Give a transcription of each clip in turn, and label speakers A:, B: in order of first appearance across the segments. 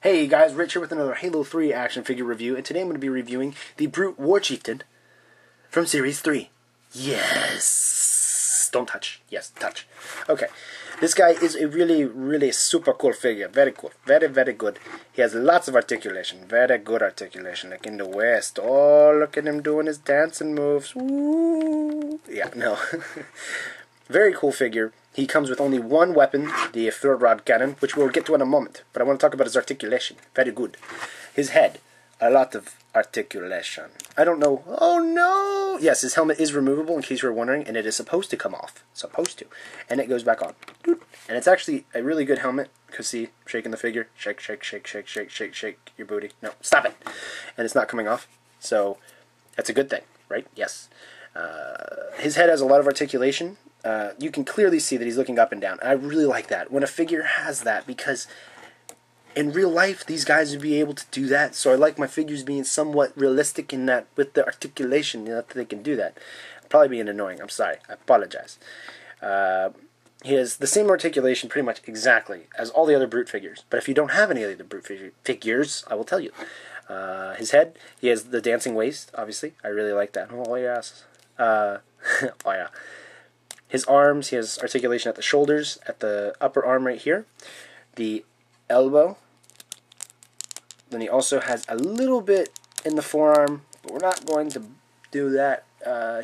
A: Hey guys, Rich here with another Halo 3 action figure review, and today I'm going to be reviewing the Brute War Chieftain from Series 3. Yes! Don't touch. Yes, touch. Okay. This guy is a really super cool figure. Very cool. Very good. He has lots of articulation. Very good articulation. Like in the West. Oh, look at him doing his dancing moves. Woo! Yeah, no. Very cool figure. He comes with only one weapon, the third rod cannon, which we'll get to in a moment. But I want to talk about his articulation. Very good. His head. A lot of articulation. I don't know. Oh no! Yes, his helmet is removable in case you were wondering, and it is supposed to come off. Supposed to. And it goes back on. And it's actually a really good helmet, because see, shaking the figure. Shake, shake, shake, shake, shake, shake, shake your booty. No, stop it! And it's not coming off. So, that's a good thing, right? Yes. His head has a lot of articulation. You can clearly see that he's looking up and down. I really like that when a figure has that, because in real life these guys would be able to do that. So I like my figures being somewhat realistic in that with the articulation, that they can do that. I'm probably being annoying. I'm sorry. I apologize. He has the same articulation pretty much exactly as all the other Brute figures. But if you don't have any of the Brute figures, I will tell you. His head, he has the dancing waist, obviously. I really like that. Oh yes. Oh yeah. His arms, he has articulation at the shoulders, at the upper arm right here, the elbow. Then he also has a little bit in the forearm, but we're not going to do that.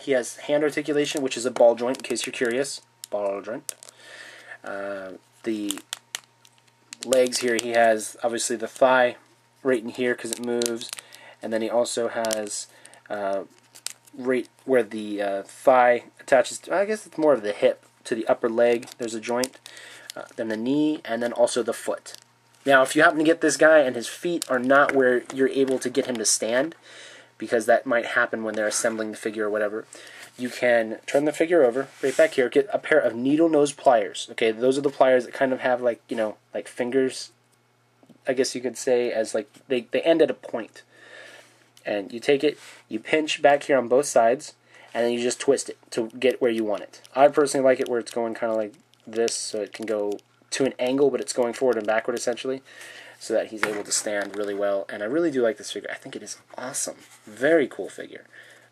A: He has hand articulation, which is a ball joint, in case you're curious. Ball joint. The legs here, he has obviously the thigh right in here because it moves, and then he also has right where the thigh attaches to, I guess it's more of the hip, to the upper leg, there's a joint, then the knee, and then also the foot. Now if you happen to get this guy and his feet are not where you're able to get him to stand, because that might happen when they're assembling the figure or whatever, you can turn the figure over, right back here, get a pair of needle nose pliers. Okay, those are the pliers that kind of have like, you know, like fingers, I guess you could say, as like, they end at a point. And you take it, you pinch back here on both sides, and then you just twist it to get where you want it. I personally like it where it's going kind of like this, so it can go to an angle, but it's going forward and backward essentially, so that he's able to stand really well. And I really do like this figure. I think it is awesome. Very cool figure.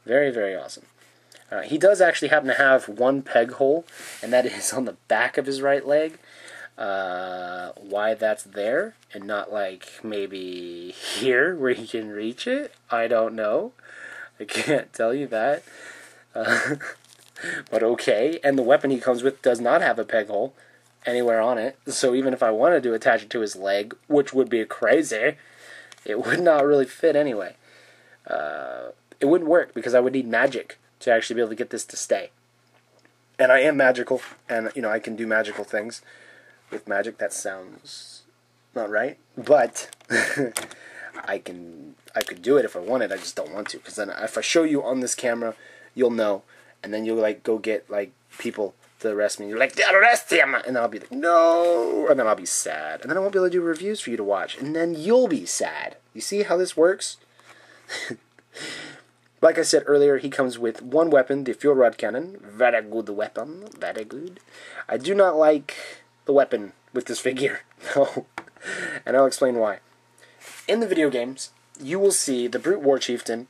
A: Very awesome. He does actually happen to have one peg hole, and that is on the back of his right leg. Why that's there and not like maybe here where you can reach it, I don't know. I can't tell you that. But okay. And the weapon he comes with does not have a peg hole anywhere on it, so even if I wanted to attach it to his leg, which would be crazy, it would not really fit anyway. It wouldn't work because I would need magic to actually be able to get this to stay. And I am magical, and you know, I can do magical things with magic. That sounds not right, but I could do it if I wanted. I just don't want to, because then if I show you on this camera, you'll know, and then you'll like go get like people to arrest me. You're like, arrest him, and then I'll be like, no, and then I'll be sad, and then I won't be able to do reviews for you to watch, and then you'll be sad. You see how this works? Like I said earlier, he comes with one weapon, the fuel rod cannon. Very good weapon. Very good. I do not like the weapon with this figure. No. And I'll explain why. In the video games, you will see the Brute War Chieftain.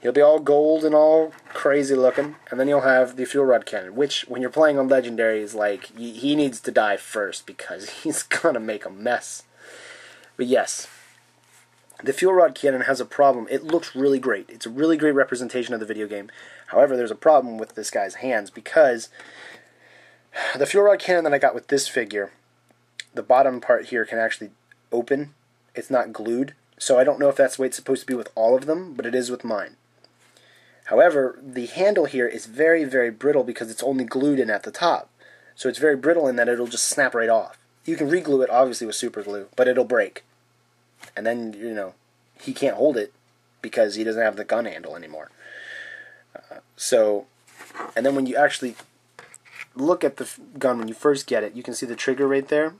A: He'll be all gold and all crazy looking. And then you'll have the fuel rod cannon, which, when you're playing on Legendary, is like, he needs to die first because he's going to make a mess. But yes, the fuel rod cannon has a problem. It looks really great. It's a really great representation of the video game. However, there's a problem with this guy's hands, because the fuel rod cannon that I got with this figure, the bottom part here can actually open. It's not glued. So I don't know if that's the way it's supposed to be with all of them, but it is with mine. However, the handle here is very brittle because it's only glued in at the top. So it's very brittle in that it'll just snap right off. You can re-glue it, obviously, with super glue, but it'll break. And then, you know, he can't hold it because he doesn't have the gun handle anymore. And then when you actually look at the gun when you first get it, you can see the trigger right there.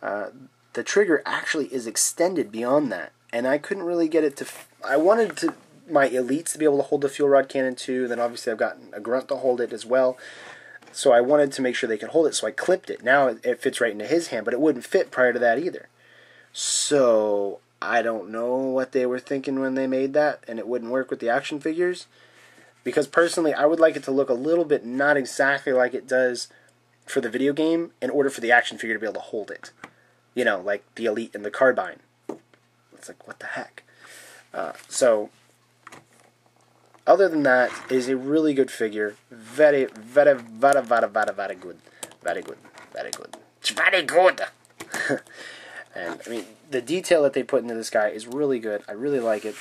A: The trigger actually is extended beyond that, and I couldn't really get it to. I wanted my elites to be able to hold the fuel rod cannon too. Then obviously I've gotten a grunt to hold it as well. So I wanted to make sure they could hold it, so I clipped it. Now it fits right into his hand, but it wouldn't fit prior to that either. So I don't know what they were thinking when they made that, and it wouldn't work with the action figures. Because personally, I would like it to look a little bit not exactly like it does for the video game in order for the action figure to be able to hold it. You know, like the Elite and the Carbine. It's like, what the heck? So, other than that, it is a really good figure. Very, very, very, very, very, very good. Very good. Very good. It's very good! And, I mean, the detail that they put into this guy is really good. I really like it.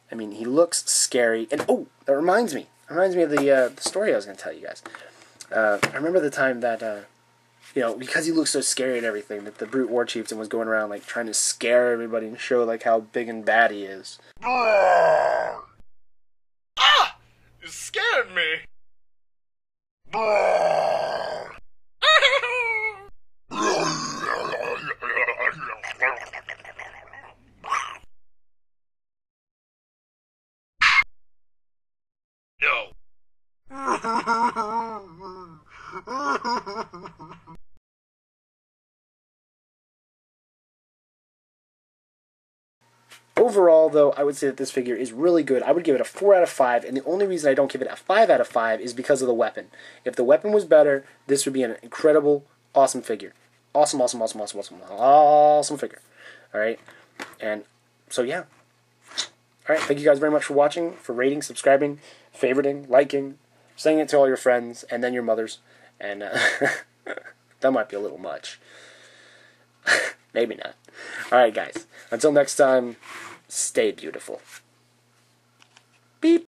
A: I mean, he looks scary. And, oh, that reminds me. It reminds me of the story I was going to tell you guys. I remember the time that, you know, because he looks so scary and everything, that the Brute War Chieftain was going around, like, trying to scare everybody and show, like, how big and bad he is.
B: Ah! You scared me! No.
A: Overall, though, I would say that this figure is really good. I would give it a 4 out of 5, and the only reason I don't give it a 5 out of 5 is because of the weapon. If the weapon was better, this would be an incredible, awesome figure. Awesome, awesome, awesome, awesome, awesome, awesome figure. Alright? And, so yeah. Alright, thank you guys very much for watching, for rating, subscribing, favoriting, liking, saying it to all your friends, and then your mothers. And, that might be a little much. Maybe not. Alright, guys. Until next time, stay beautiful.